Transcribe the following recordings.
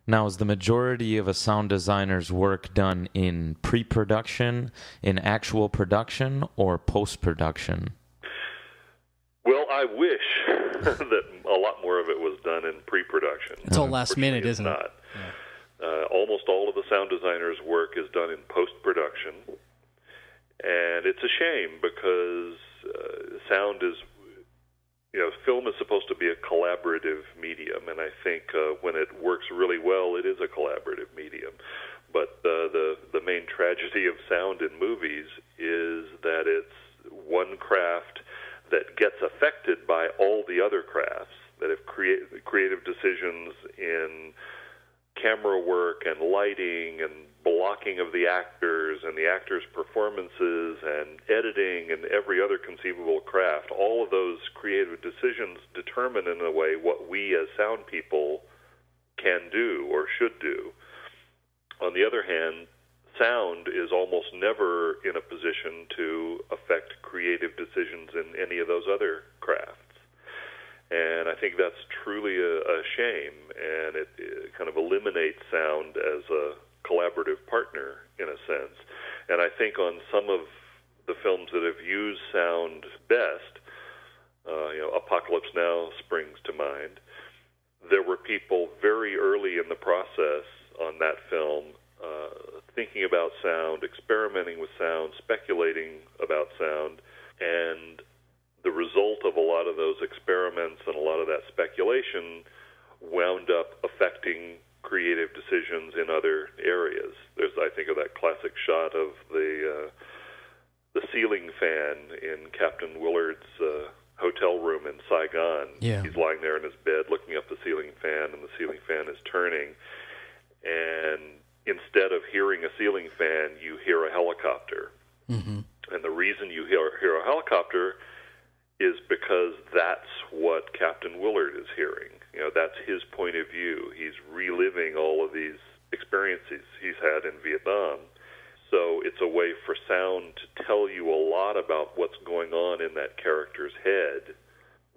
Now, is the majority of a sound designer's work done in pre-production, in actual production, or post-production? Well, I wish that a lot more of it was done in pre-production. It's all last minute, isn't it? Not. Almost all of the sound designer's work is done in post-production. And it's a shame because sound is, film is supposed to be a collaborative medium, and I think when it works really well, it is a collaborative medium. But the main tragedy of sound in movies is that it's one craft that gets affected by all the other crafts, that if creative decisions in camera work and lighting and blocking of the actors and the actors' performances and editing and every other conceivable craft, all of those creative decisions determine in a way what we as sound people can do or should do. On the other hand, sound is almost never in a position to affect creative decisions in any of those other crafts. And I think that's truly a shame, and it kind of eliminates sound as a collaborative partner in a sense. And I think on some of the films that have used sound best, Apocalypse Now springs to mind, there were people very early in the process on that film thinking about sound, experimenting with sound, speculating about sound, and the result of a lot of those experiments and a lot of that speculation wound up affecting creative decisions in other areas. I think of that classic shot of the ceiling fan in Captain Willard's hotel room in Saigon. Yeah. He's lying there in his bed looking up the ceiling fan, and the ceiling fan is turning. And instead of hearing a ceiling fan, you hear a helicopter. Mm-hmm. And the reason you hear a helicopter is because that's what Captain Willard is hearing. That's his point of view. He's reliving all of these experiences he's had in Vietnam. So it's a way for sound to tell you a lot about what's going on in that character's head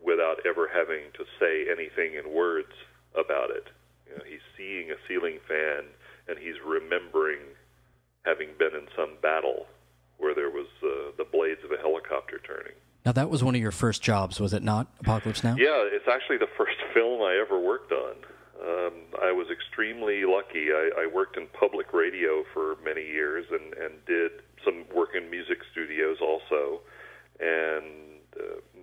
without ever having to say anything in words about it. He's seeing a ceiling fan, and he's remembering having been in some battle where there was the blades of a helicopter turning. Now, that was one of your first jobs, was it not, Apocalypse Now? Yeah, it's actually the first film I ever worked on. I was extremely lucky. I worked in public radio for many years and did some work in music studios also, and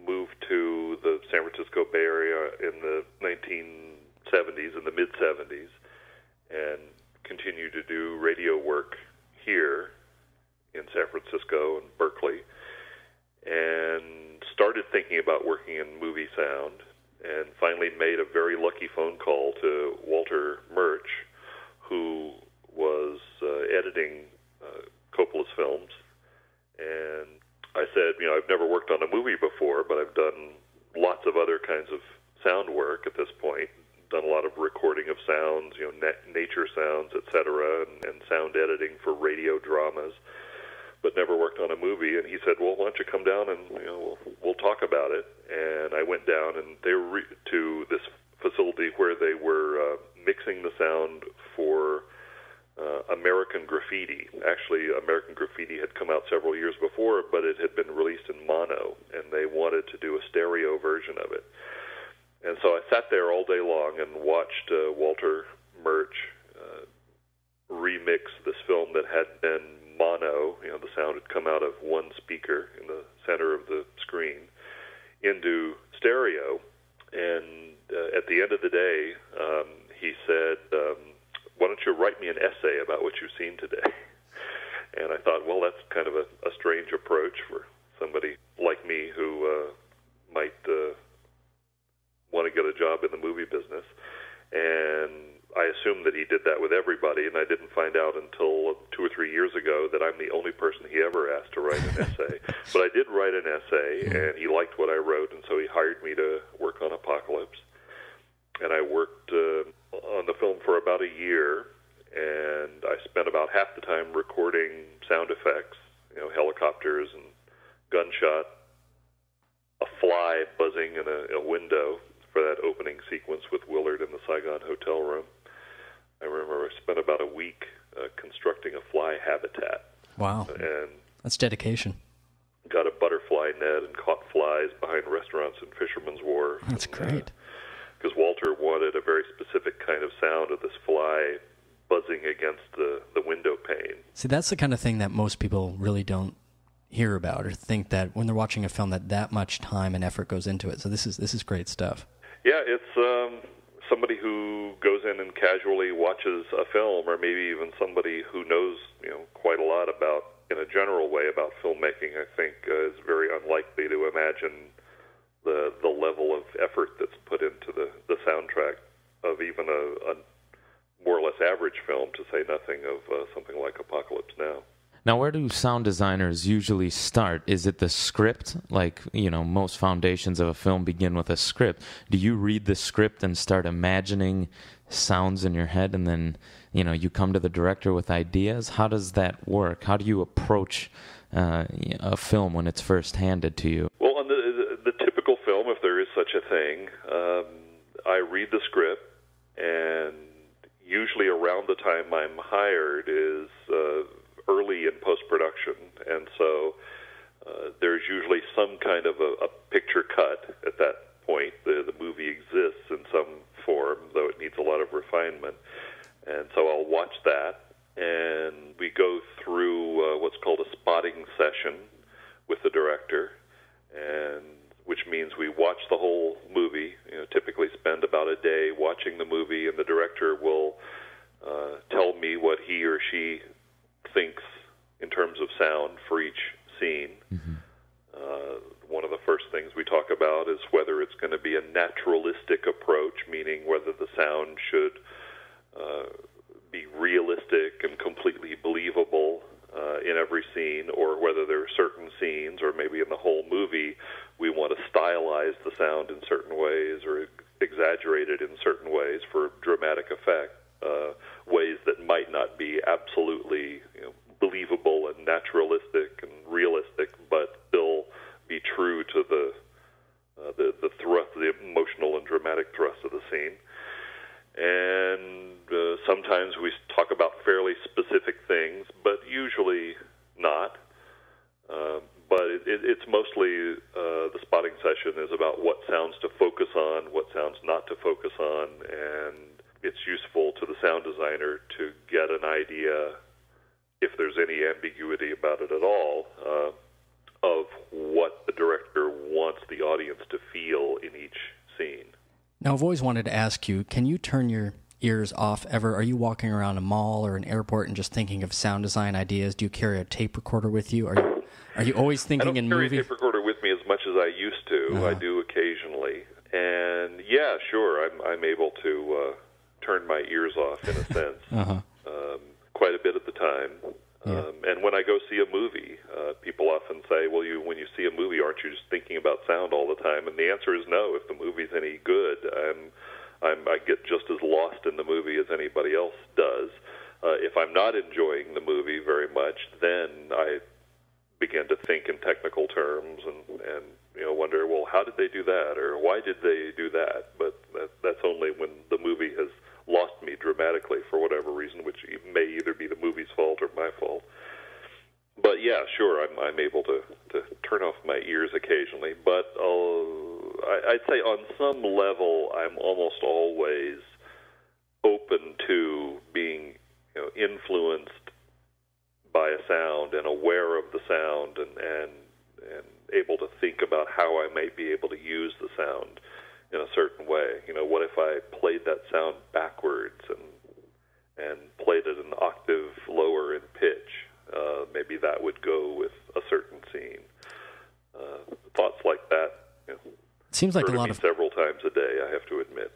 moved to the San Francisco Bay Area in the 1970s, in the mid-70s, and continued to do radio work here in San Francisco and Berkeley, and started thinking about working in movie sound, and finally made a very lucky phone call to Walter Murch, who was editing Coppola's films. And I said, I've never worked on a movie before, but I've done lots of other kinds of sound work at this point, done a lot of recording of sounds, nature sounds, etc., and sound editing for radio dramas, but never worked on a movie. And he said, well, why don't you come down and we'll talk about it. And I went down, and they were to this facility where they were mixing the sound for American Graffiti. Actually, American Graffiti had come out several years before, but it had been released in mono, and they wanted to do a stereo version of it. And so I sat there all day long and watched Walter Murch remix this film that had been mono, the sound had come out of one speaker in the center of the screen, into stereo. And at the end of the day, he said, why don't you write me an essay about what you've seen today? And I thought, well, that's kind of a strange approach for somebody like me who might want to get a job in the movie business. And I assumed that he did that with everybody, and I didn't find out until 2 or 3 years ago that I'm the only person he ever asked to write an essay. But I did write an essay, and he liked what I wrote, and so he hired me to work on Apocalypse. And I worked on the film for about a year, and I spent about half the time recording sound effects, helicopters and gunshot, a fly buzzing in a window for that opening sequence with Willard in the Saigon hotel room. I spent about a week constructing a fly habitat. Wow. And that's dedication. Got a butterfly net and caught flies behind restaurants in Fisherman's Wharf. That's great. Because Walter wanted a very specific kind of sound of this fly buzzing against the window pane. See, that's the kind of thing that most people really don't hear about or think that when they're watching a film that much time and effort goes into it. So this is great stuff. Yeah, it's somebody who goes in and casually watches a film, or maybe even somebody who knows quite a lot about, in a general way, about filmmaking, I think is very unlikely to imagine the level of effort that's put into the soundtrack of even a more or less average film, to say nothing of something like Apocalypse Now. Now, where do sound designers usually start? Is it the script? Like, most foundations of a film begin with a script. Do you read the script and start imagining sounds in your head, and then, you come to the director with ideas? How does that work? How do you approach a film when it's first handed to you? Well, on the typical film, if there is such a thing, I read the script, and usually around the time I'm hired is early in post-production, and so there's usually some kind of a picture cut at that point. The movie exists in some form, though it needs a lot of refinement, and so I'll watch that, and we go through what's called a spotting session with the director, and which means we watch the whole movie, typically spend about a day watching the movie, and the director will tell me what he or she thinks in terms of sound for each scene. Mm-hmm. One of the first things we talk about is whether it's going to be a naturalistic approach, meaning whether the sound should be realistic and completely believable in every scene, or whether there are certain scenes, or maybe in the whole movie, we want to stylize the sound in certain ways or exaggerate it in certain ways for dramatic effect, ways that might not be absolutely believable and naturalistic and realistic, but still be true to the thrust, the emotional and dramatic thrust of the scene. And sometimes we talk about fairly specific things, but usually not. But it's mostly the spotting session is about what sounds to focus on, what sounds not to focus on, and it's useful to the sound designer to get an idea, if there's any ambiguity about it at all, of what the director wants the audience to feel in each scene. Now, I've always wanted to ask you, can you turn your ears off ever? Are you walking around a mall or an airport and just thinking of sound design ideas? Do you carry a tape recorder with you? Are you always thinking in movies? I don't carry a tape recorder with me as much as I used to. Uh-huh. I do occasionally. And yeah, sure, I'm able to turn my ears off in a sense, uh-huh. quite a bit at the time. Yeah. And when I go see a movie, people often say, well, when you see a movie, aren't you just thinking about sound all the time? And the answer is no. If the movie's any good, I get just as lost in the movie as anybody else does. If I'm not enjoying the movie very much, then I begin to think in technical terms and wonder, well, how did they do that, or why did they do that? But that's only when the movie has lost me dramatically for whatever reason, which may either be the movie's fault or my fault. But yeah, sure, I'm able to turn off my ears occasionally. But I'd say on some level, I'm almost always open to being influenced by a sound and aware of the sound and able to think about how I might be able to use the sound in a certain way. What if I played that sound backwards and played it an octave lower in pitch? Maybe that would go with a certain scene. Thoughts like that. It seems like a lot of several times a day, I have to admit.